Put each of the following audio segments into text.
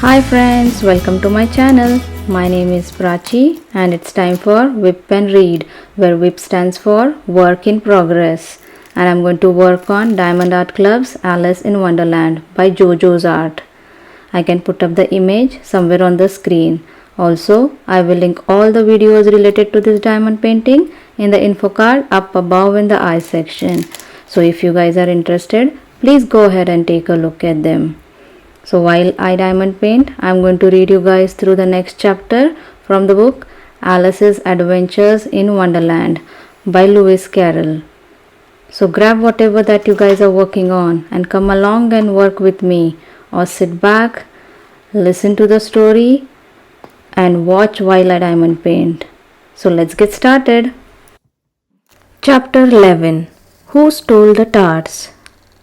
Hi friends, welcome to my channel. My name is Prachi and it's time for WIP and Read, where WIP stands for Work in Progress. And I'm going to work on Diamond Art Club's Alice in Wonderland by JoJoes Art. I can put up the image somewhere on the screen. Also, I will link all the videos related to this diamond painting in the info card up above in the I section. So if you guys are interested, please go ahead and take a look at them. So while I diamond paint, I'm going to read you guys through the next chapter from the book Alice's Adventures in Wonderland by Lewis Carroll. So grab whatever that you guys are working on and come along and work with me, or sit back, listen to the story and watch while I diamond paint. So let's get started. Chapter 11. Who Stole the Tarts?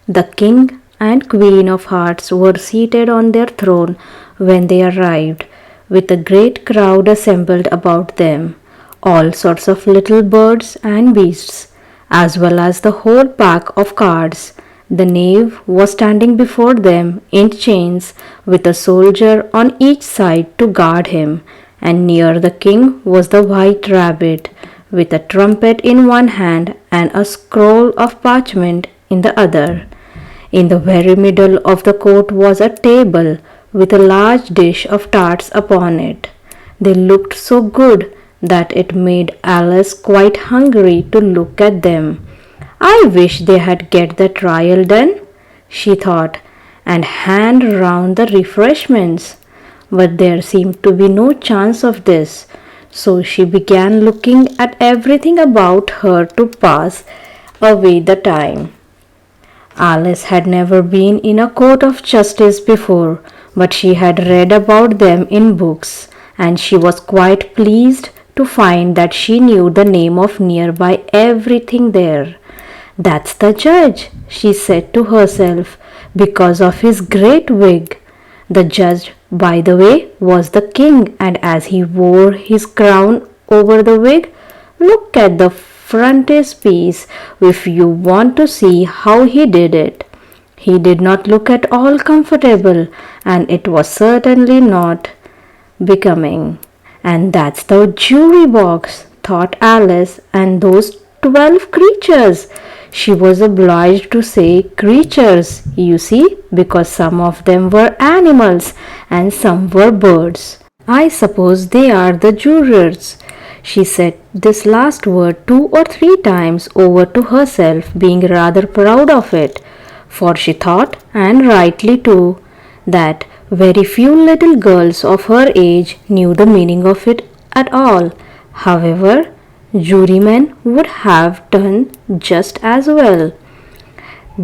The King and Queen of Hearts were seated on their throne when they arrived, with a great crowd assembled about them, all sorts of little birds and beasts, as well as the whole pack of cards. The knave was standing before them in chains, with a soldier on each side to guard him, and near the king was the white rabbit, with a trumpet in one hand and a scroll of parchment in the other. In the very middle of the court was a table with a large dish of tarts upon it. They looked so good that it made Alice quite hungry to look at them. I wish they had get the trial done, she thought, and hand round the refreshments. But there seemed to be no chance of this, so she began looking at everything about her to pass away the time. Alice had never been in a court of justice before, but she had read about them in books, and she was quite pleased to find that she knew the name of nearby everything there. "That's the judge," she said to herself, "because of his great wig." The judge, by the way, was the king, and as he wore his crown over the wig, look at the frontispiece if you want to see how he did it. He did not look at all comfortable, and it was certainly not becoming. And that's the jury box, thought Alice, and those 12 creatures. She was obliged to say creatures, you see, because some of them were animals and some were birds. "I suppose they are the jurors." She said this last word 2 or 3 times over to herself, being rather proud of it, for she thought, and rightly too, that very few little girls of her age knew the meaning of it at all. However, jurymen would have done just as well.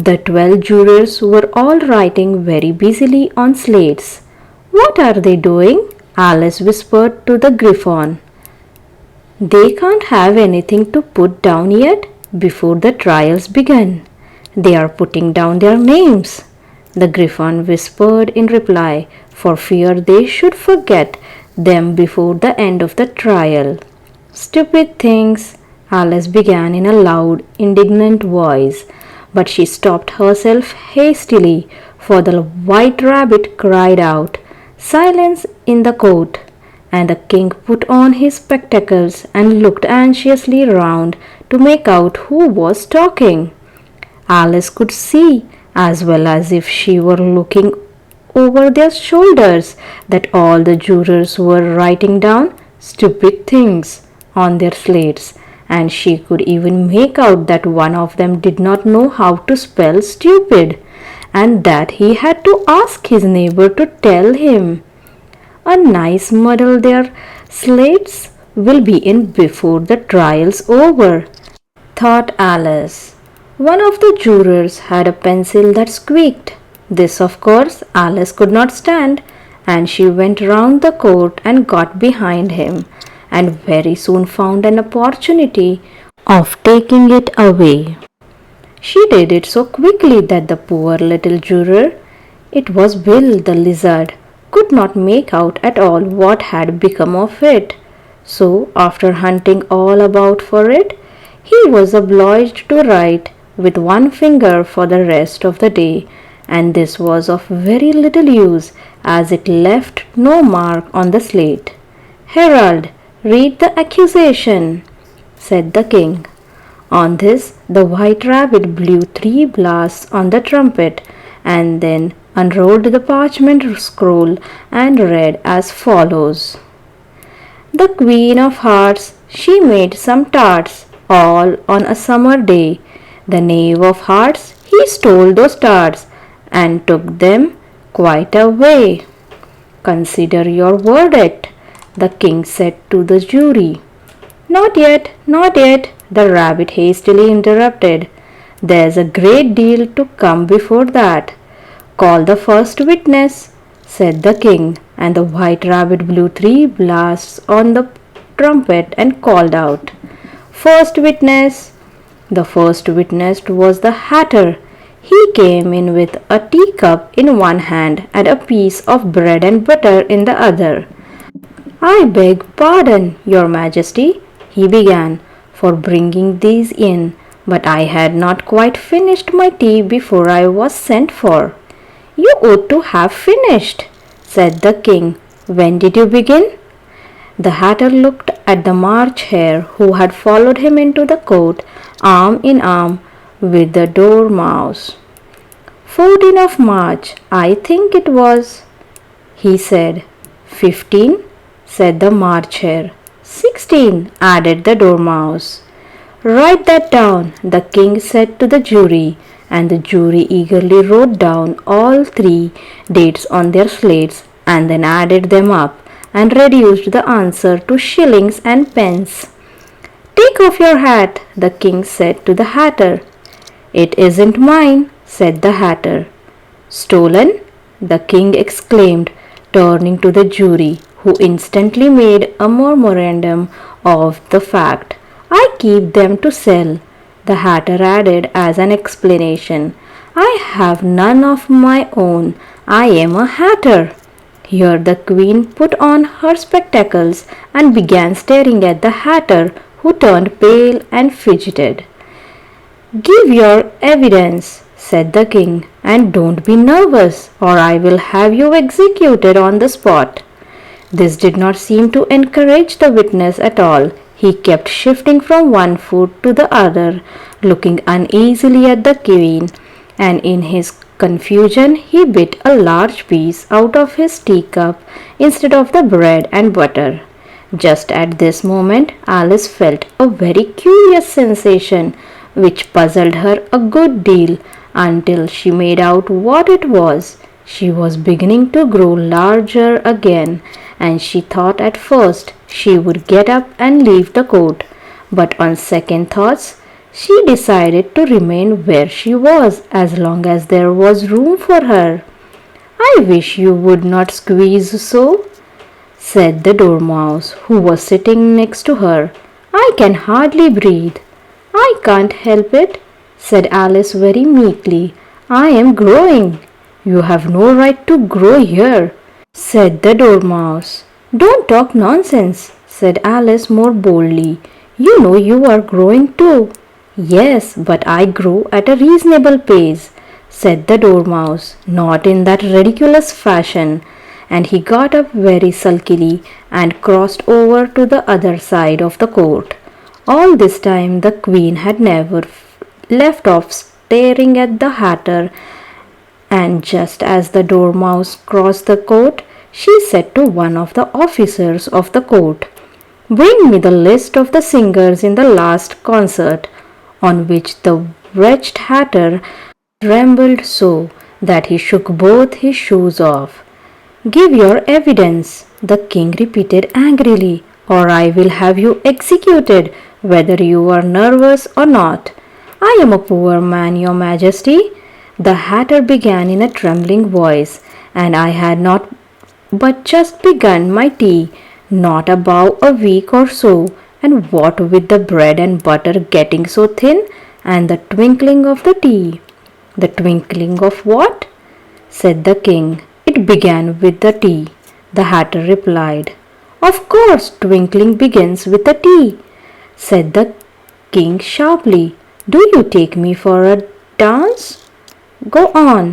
The 12 jurors were all writing very busily on slates. "What are they doing?" Alice whispered to the Griffon. "They can't have anything to put down yet before the trials begin. They are putting down their names," the Griffon whispered in reply, for fear they should forget them before the end of the trial. "Stupid things," Alice began in a loud, indignant voice, but she stopped herself hastily, for the white rabbit cried out, "Silence in the court!" And the king put on his spectacles and looked anxiously round to make out who was talking. Alice could see, as well as if she were looking over their shoulders, that all the jurors were writing down "stupid things" on their slates, and she could even make out that one of them did not know how to spell stupid, and that he had to ask his neighbor to tell him. A nice muddle their slates will be in before the trial's over, thought Alice. One of the jurors had a pencil that squeaked. This, of course, Alice could not stand, and she went round the court and got behind him, and very soon found an opportunity of taking it away. She did it so quickly that the poor little juror, it was Bill the lizard, could not make out at all what had become of it. So, after hunting all about for it, he was obliged to write with one finger for the rest of the day, and this was of very little use, as it left no mark on the slate. "Herald, read the accusation," said the king. On this, the white rabbit blew 3 blasts on the trumpet, and then unrolled the parchment scroll and read as follows. "The Queen of Hearts, she made some tarts, all on a summer day. The Knave of Hearts, he stole those tarts, and took them quite away. Consider your verdict," the king said to the jury. "Not yet, not yet," the rabbit hastily interrupted. "There's a great deal to come before that. Call the first witness," said the king, and the white rabbit blew 3 blasts on the trumpet and called out, "First witness." The first witness was the hatter. He came in with a teacup in one hand and a piece of bread and butter in the other. "I beg pardon, your majesty," he began, "for bringing these in, but I had not quite finished my tea before I was sent for." "You ought to have finished," said the king. "When did you begin?" The hatter looked at the March Hare, who had followed him into the court, arm in arm with the Dormouse. 14 of March, I think it was," he said. 15, said the March Hare. 16, added the Dormouse. "Write that down," the king said to the jury, and the jury eagerly wrote down all 3 dates on their slates and then added them up and reduced the answer to shillings and pence. "Take off your hat," the king said to the hatter. "It isn't mine," said the hatter. "Stolen?" the king exclaimed, turning to the jury, who instantly made a memorandum of the fact. "I keep them to sell," the hatter added as an explanation. "I have none of my own. I am a hatter." Here the queen put on her spectacles and began staring at the hatter, who turned pale and fidgeted. "Give your evidence," said the king, "and don't be nervous, or I will have you executed on the spot." This did not seem to encourage the witness at all. He kept shifting from one foot to the other, looking uneasily at the queen, and in his confusion he bit a large piece out of his teacup instead of the bread and butter. Just at this moment Alice felt a very curious sensation which puzzled her a good deal until she made out what it was. She was beginning to grow larger again, and she thought at first she would get up and leave the court, but on second thoughts she decided to remain where she was as long as there was room for her. "I wish you would not squeeze so," said the Dormouse, who was sitting next to her. "I can hardly breathe." "I can't help it," said Alice very meekly. "I am growing." "You have no right to grow here," said the Dormouse. "Don't talk nonsense," said Alice more boldly. "You know you are growing too." "Yes, but I grow at a reasonable pace," said the Dormouse, not in that ridiculous fashion, and he got up very sulkily and crossed over to the other side of the court. All this time the queen had never left off staring at the hatter, and just as the Dormouse crossed the court, she said to one of the officers of the court, "Bring me the list of the singers in the last concert," on which the wretched hatter trembled so that he shook both his shoes off. "Give your evidence," the king repeated angrily, "or I will have you executed, whether you are nervous or not." "I am a poor man, your majesty," the hatter began in a trembling voice, "and I had not but just begun my tea, not above a week or so, and what with the bread and butter getting so thin, and the twinkling of the tea." "The twinkling of what?" said the king. "It began with the tea," the hatter replied. "Of course, twinkling begins with the tea," said the king sharply. "Do you take me for a dance? Go on."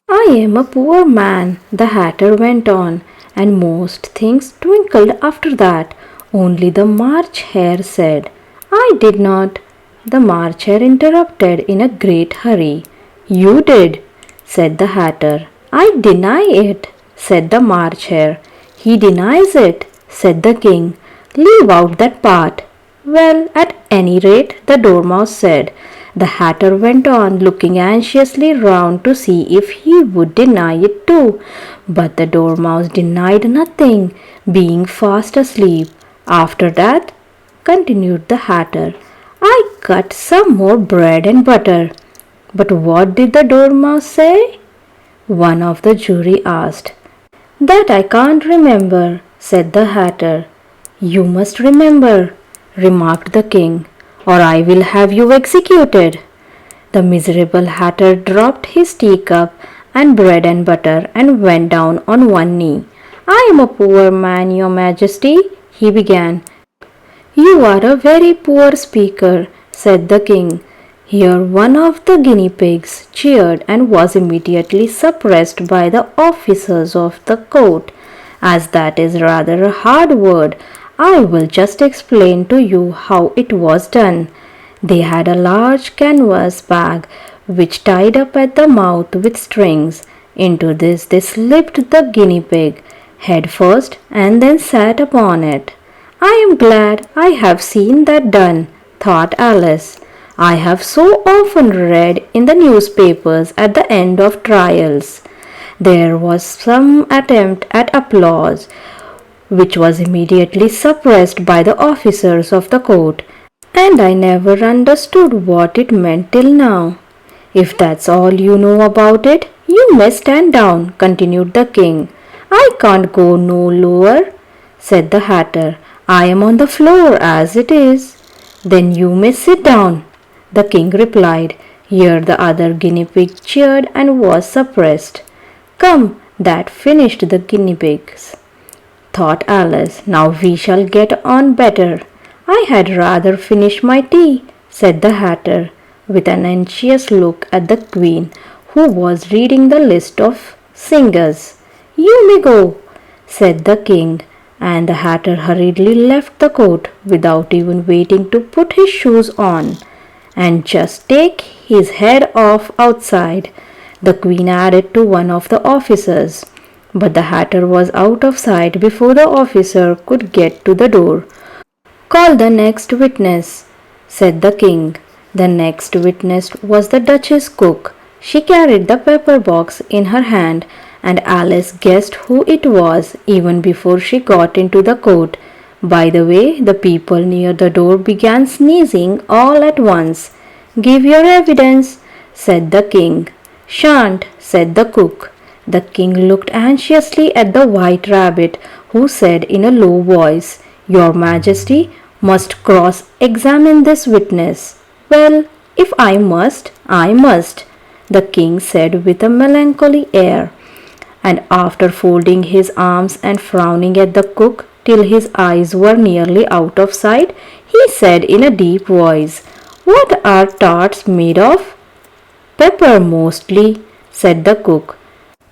I am a poor man, the Hatter went on, and most things twinkled after that. Only the March Hare said, I did not. The March Hare interrupted in a great hurry. You did, said the Hatter. I deny it, said the March Hare. He denies it, said the King. Leave out that part. Well, at any rate, the Dormouse said. The Hatter went on, looking anxiously round to see if he would deny it too. But the Dormouse denied nothing, being fast asleep. After that, continued the Hatter, I cut some more bread and butter. But what did the Dormouse say? One of the jury asked. That I can't remember, said the Hatter. You must remember, remarked the King, or I will have you executed. The miserable Hatter dropped his teacup and bread and butter and went down on one knee. I am a poor man, your Majesty, he began. You are a very poor speaker, said the King. Here one of the guinea pigs cheered and was immediately suppressed by the officers of the court. As that is rather a hard word, I will just explain to you how it was done. They had a large canvas bag which tied up at the mouth with strings. Into this they slipped the guinea pig head first and then sat upon it. I am glad I have seen that done, thought Alice. I have so often read in the newspapers at the end of trials. There was some attempt at applause, which was immediately suppressed by the officers of the court, and I never understood what it meant till now. If that's all you know about it, you may stand down, continued the King. I can't go no lower, said the Hatter. I am on the floor as it is. Then you may sit down, the King replied. Here the other guinea pig cheered and was suppressed. Come, that finished the guinea pigs, thought Alice. Now we shall get on better. I had rather finish my tea, said the Hatter, with an anxious look at the Queen, who was reading the list of singers. You may go, said the King, and the Hatter hurriedly left the court without even waiting to put his shoes on, and just take his head off outside, the Queen added to one of the officers. But the Hatter was out of sight before the officer could get to the door. Call the next witness, said the King. The next witness was the Duchess cook. She carried the pepper box in her hand, and Alice guessed who it was even before she got into the court. By the way, the people near the door began sneezing all at once. Give your evidence, said the King. Shan't, said the cook. The King looked anxiously at the White Rabbit, who said in a low voice, Your Majesty must cross-examine this witness. Well, if I must, I must, the King said with a melancholy air. And after folding his arms and frowning at the cook till his eyes were nearly out of sight, he said in a deep voice, What are tarts made of? Pepper mostly, said the cook.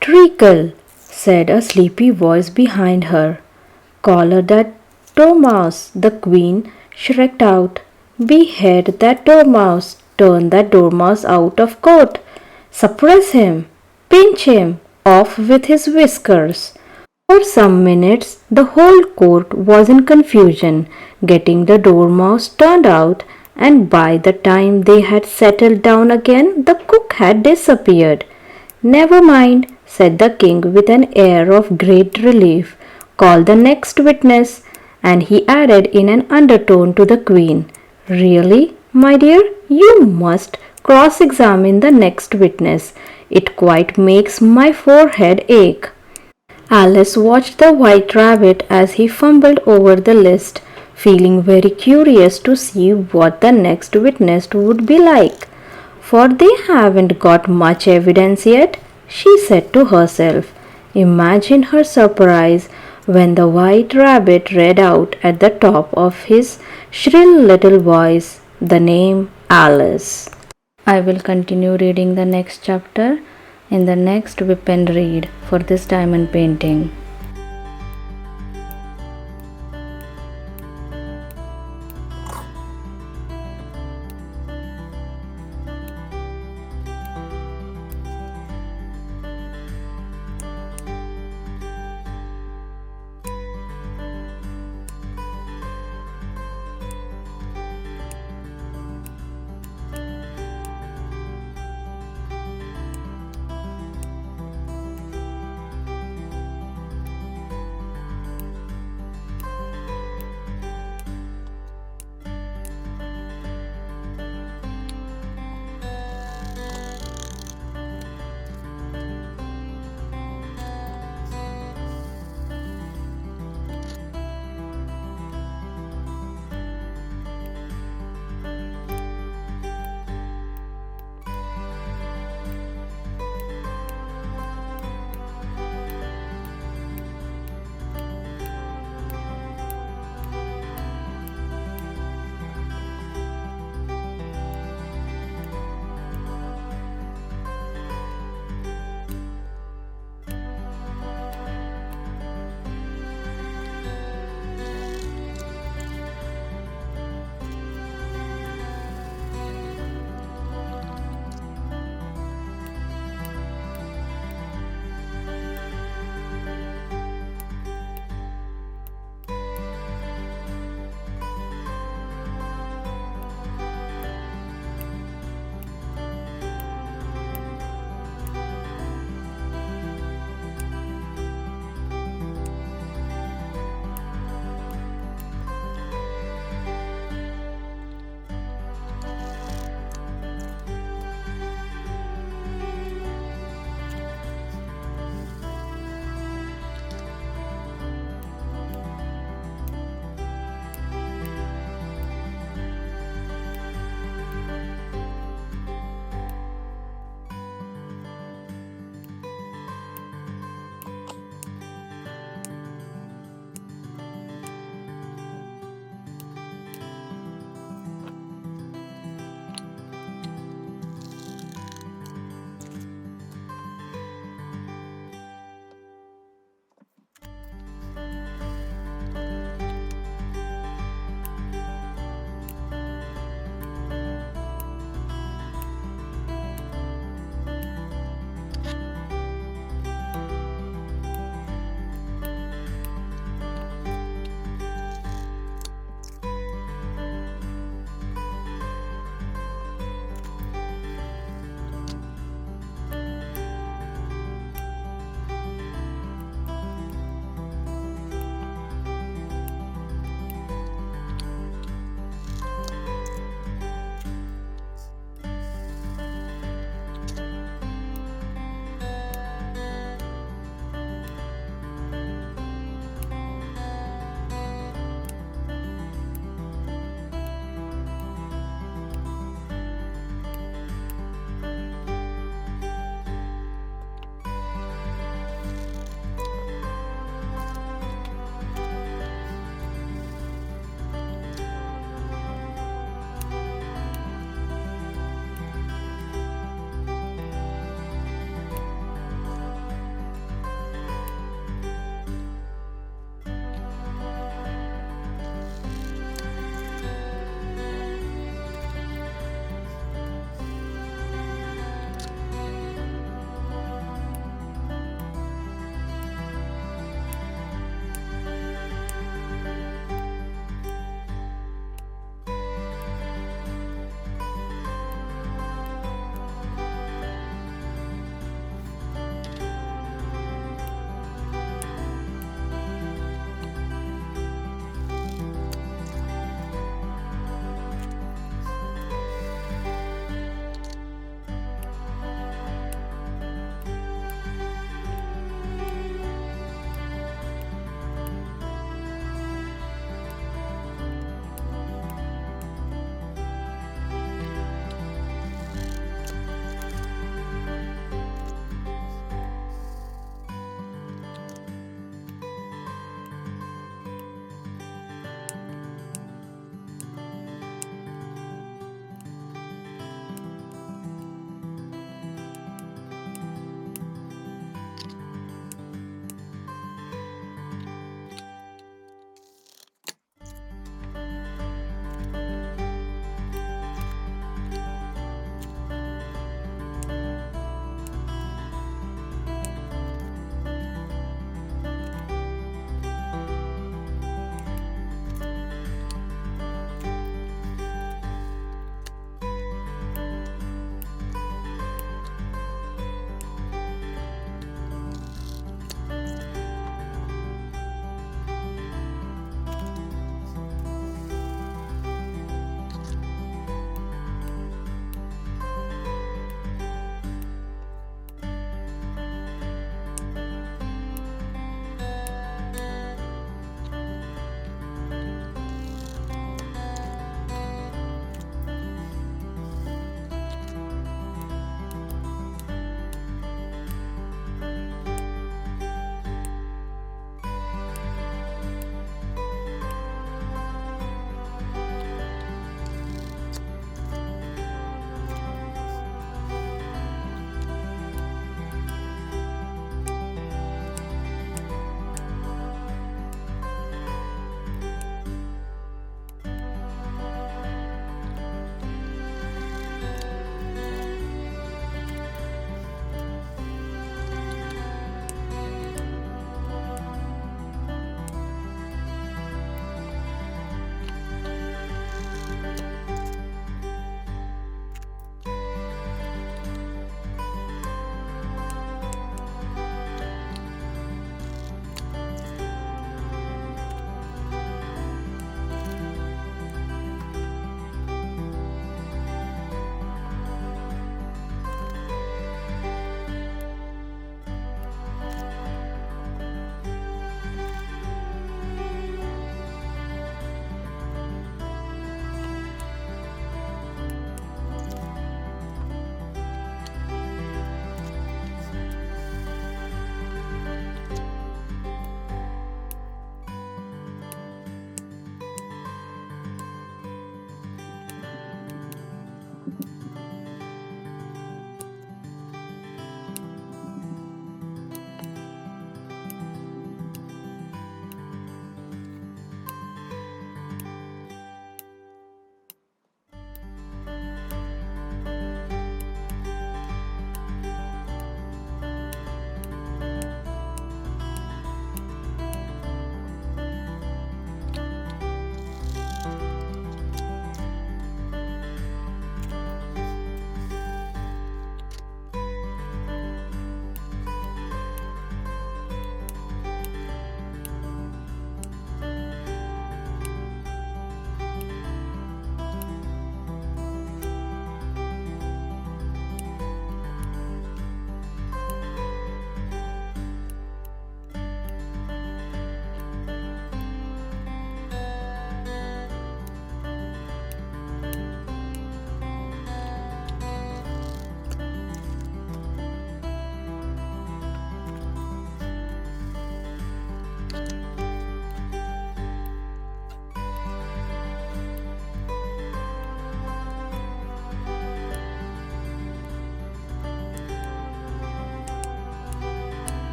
Treacle, said a sleepy voice behind her. Collar that dormouse, the Queen shrieked out. Behead that dormouse, turn that dormouse out of court. Suppress him, pinch him off with his whiskers. For some minutes the whole court was in confusion, getting the dormouse turned out, and by the time they had settled down again, the cook had disappeared. Never mind, said the King with an air of great relief. Call the next witness. And he added in an undertone to the Queen, Really, my dear, you must cross-examine the next witness. It quite makes my forehead ache. Alice watched the White Rabbit as he fumbled over the list, feeling very curious to see what the next witness would be like. For they haven't got much evidence yet, she said to herself. Imagine her surprise when the White Rabbit read out at the top of his shrill little voice the name Alice. I will continue reading the next chapter in the next whip and read for this diamond painting.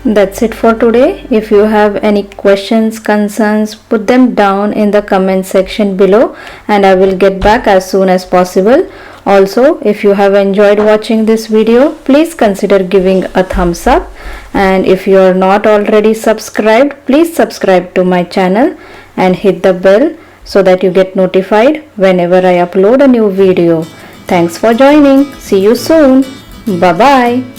That's it for today. If you have any questions, concerns, put them down in the comment section below and I will get back as soon as possible. Also, if you have enjoyed watching this video, please consider giving a thumbs up, and if you are not already subscribed, please subscribe to my channel and hit the bell so that you get notified whenever I upload a new video. Thanks for joining. See you soon. Bye bye.